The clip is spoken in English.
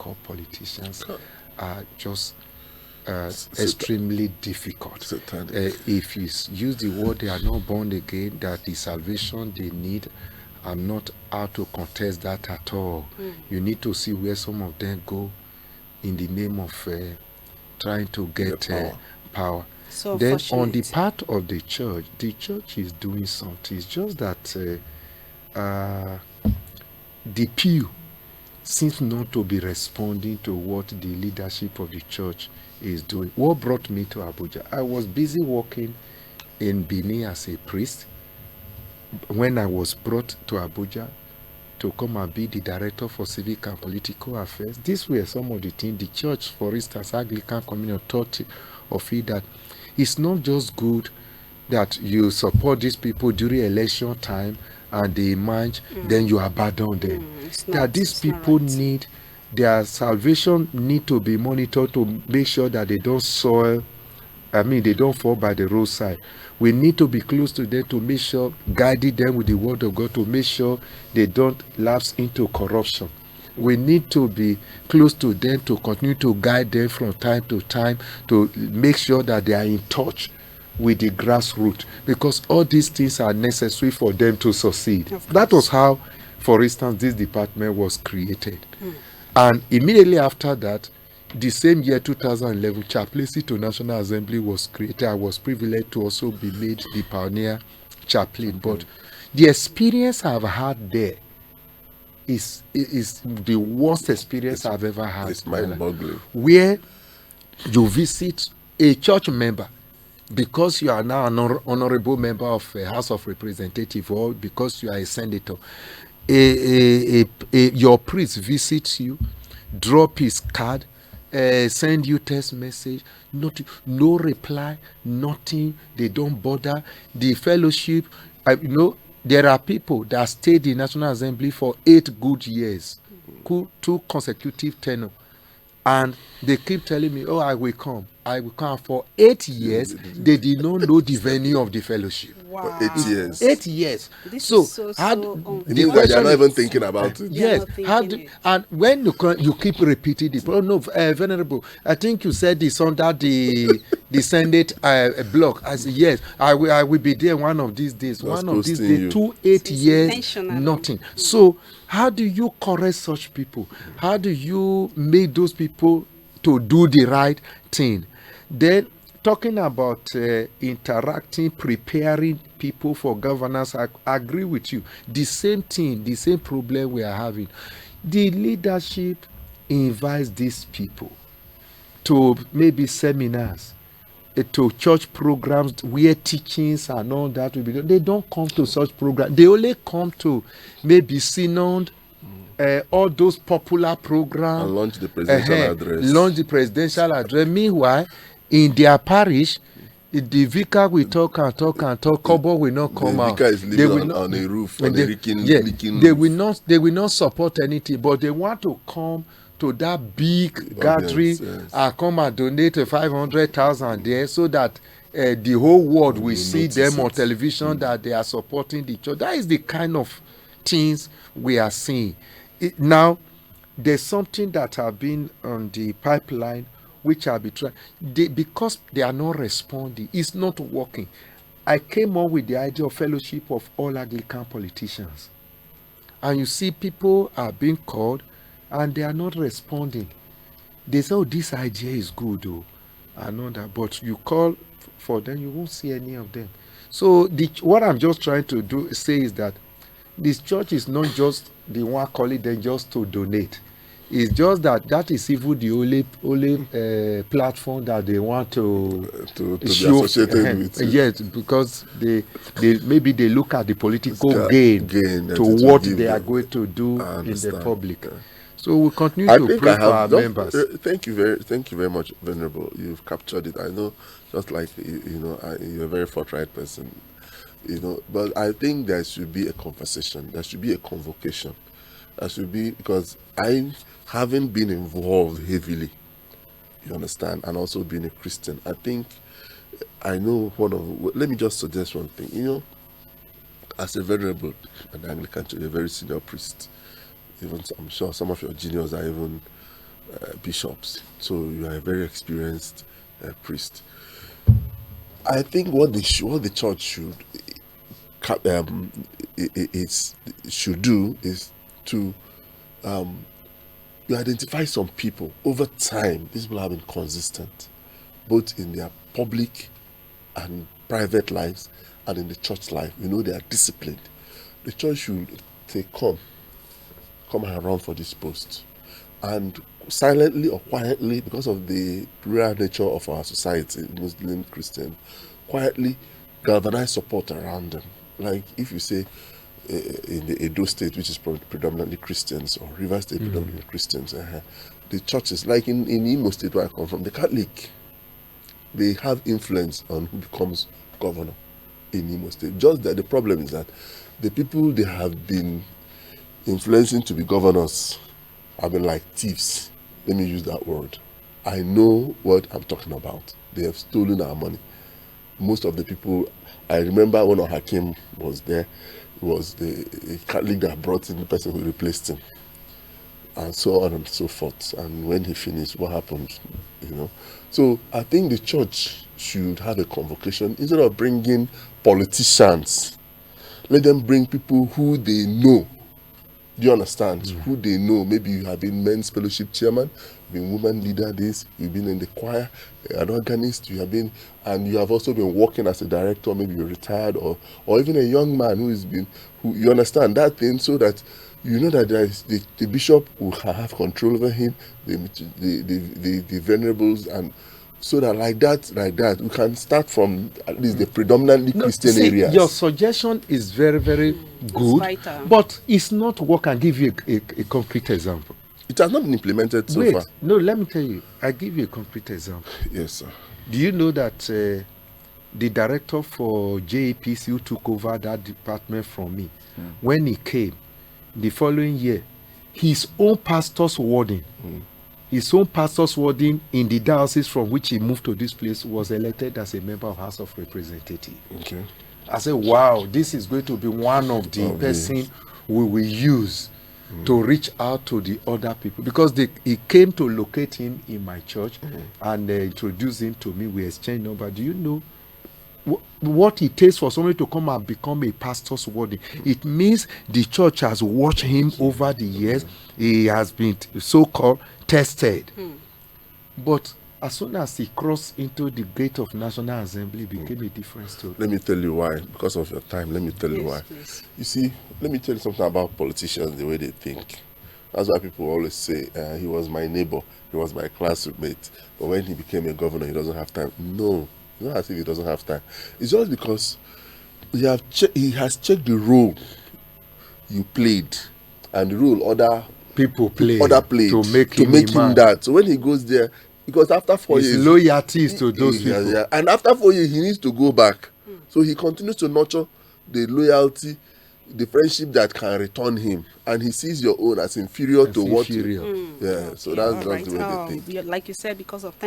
corrupt politicians are just extremely difficult. If you use the word they are not born again, that the salvation they need, I'm not out to contest that at all. You need to see where some of them go in the name of trying to get power. So then on the part of the church is doing something. It's just that the pew seems not to be responding to what the leadership of the church is doing. What brought me to Abuja? I was busy working in Benin as a priest when I was brought to Abuja to come and be the director for civic and political affairs. These were some of the things the church, for instance, Anglican Communion, taught of it, that it's not just good that you support these people during election time and they emerge, then you abandon them. That these people need, their salvation need to be monitored to make sure that they don't soil, they don't fall by the roadside. We need to be close to them to make sure, guiding them with the word of God to make sure they don't lapse into corruption. We need to be close to them to continue to guide them from time to time to make sure that they are in touch with the grassroots, because all these things are necessary for them to succeed. That was how, for instance, this department was created. And immediately after that, the same year 2011, chaplaincy to National Assembly was created. I was privileged to also be made the pioneer chaplain. But the experience I've had there is the worst experience I've ever had. It's mind-boggling. Where you visit a church member, because you are now an honorable member of a House of Representatives, or because you are a senator, your priest visits you, drop his card, send you text message, no reply, nothing. They don't bother. The fellowship, there are people that stayed in National Assembly for 8 good years, 2 consecutive tenure, and they keep telling me, I will come. For 8 years, they did not know the venue of the fellowship. Wow. For 8 years. 8 years. This So It the means that they are not even thinking about it. Yes, and when you keep repeating it, Venerable, I think you said this under the Senate block. I said, yes, I will be there one of these days. One of these days, 8 years, nothing. So how do you correct such people? How do you make those people to do the right thing? Then, talking about interacting, preparing people for governance, I agree with you. The same thing, the same problem we are having. The leadership invites these people to maybe seminars, to church programs where teachings and all that will be done. They don't come to such programs. They only come to maybe synod, all those popular programs. And launch the presidential address. Meanwhile, in their parish, the vicar will talk, Kobo will not come out. The vicar is living on a roof, leaking roof. They will not support anything, but they want to come to that big gathering and come and donate 500,000 there, so that the whole world will see them on television that they are supporting the church. That is the kind of things we are seeing. Now, there's something that have been on the pipeline which I'll be trying. Because they are not responding, it's not working. I came up with the idea of fellowship of all Anglican politicians. And you see, people are being called and they are not responding. They say, this idea is good, I know that, but you call for them, you won't see any of them. So what I'm just trying to say is that this church is not just the one calling them just to donate. It's just that is even the only platform that they want to be associated with. Yes, because they maybe they look at the political gain to what they are going to do in the public. So we'll continue to pray for our members. Thank you very much, Venerable. You've captured it. I know, just like you're a very forthright person. But I think there should be a conversation. There should be a convocation. There should be, because I haven't been involved heavily, you understand, and also being a Christian. I think I know let me just suggest one thing. As a venerable and Anglican church, a very senior priest, even I'm sure some of your juniors are even bishops. So you are a very experienced priest. I think what the church should do is to you identify some people over time. These people have been consistent, both in their public and private lives and in the church life. They are disciplined. The church should say, come and run for this post, and silently or quietly, because of the rare nature of our society, Muslim, Christian, quietly galvanize support around them. Like if you say in the Edo State, which is predominantly Christians, or River State, predominantly Christians, the churches, like in Imo State where I come from, the Catholic, they have influence on who becomes governor in Imo State. Just that the problem is that the people they have been influencing to be governors have been like thieves. Let me use that word. I know what I'm talking about. They have stolen our money. Most of the people, I remember when Hakim was there, it was the Catholic that brought in the person who replaced him, and so on and so forth. And when he finished, what happened? So I think the church should have a convocation instead of bringing politicians. Let them bring people who they know. Do you understand? Who they know. Maybe you have been men's fellowship chairman, been woman leader this, you've been in the choir, an organist, you have been, and you have also been working as a director, maybe you're retired, or even a young man who you understand that thing, so that you know that there is the bishop will have control over him, the venerables, and so that like that we can start from at least the predominantly Christian areas. Your suggestion is very, very good, but it's not what. Can give you a concrete example. It has not been implemented so far. No, let me tell you. I give you a concrete example. Yes, sir. Do you know that the director for JAPC who took over that department from me, when he came the following year, his own pastor's warding, in the diocese from which he moved to this place was elected as a member of House of Representatives. Okay. I said, wow, this is going to be one of the person we will use to reach out to the other people, because he came to locate him in my church and introduce him to me. We exchanged number. Do you know what it takes for somebody to come and become a pastor's warding? It means the church has watched him over the years. He has been so-called tested. But as soon as he crossed into the gate of National Assembly, it became a different story. Let me tell you why. Because of your time, let me tell you why. Please. You see, let me tell you something about politicians, the way they think. That's why people always say, he was my neighbor, he was my classmate, but when he became a governor, he doesn't have time. No, it's not as if he doesn't have time. It's just because he has checked the role you played and the role other played to make him that. So when he goes there, because after 4 years, his loyalty is to those people. Yeah. And after 4 years, he needs to go back. So he continues to nurture the loyalty, the friendship that can return him, and he sees your own as inferior to what. Yeah. So that's the way they think. Like you said, because of time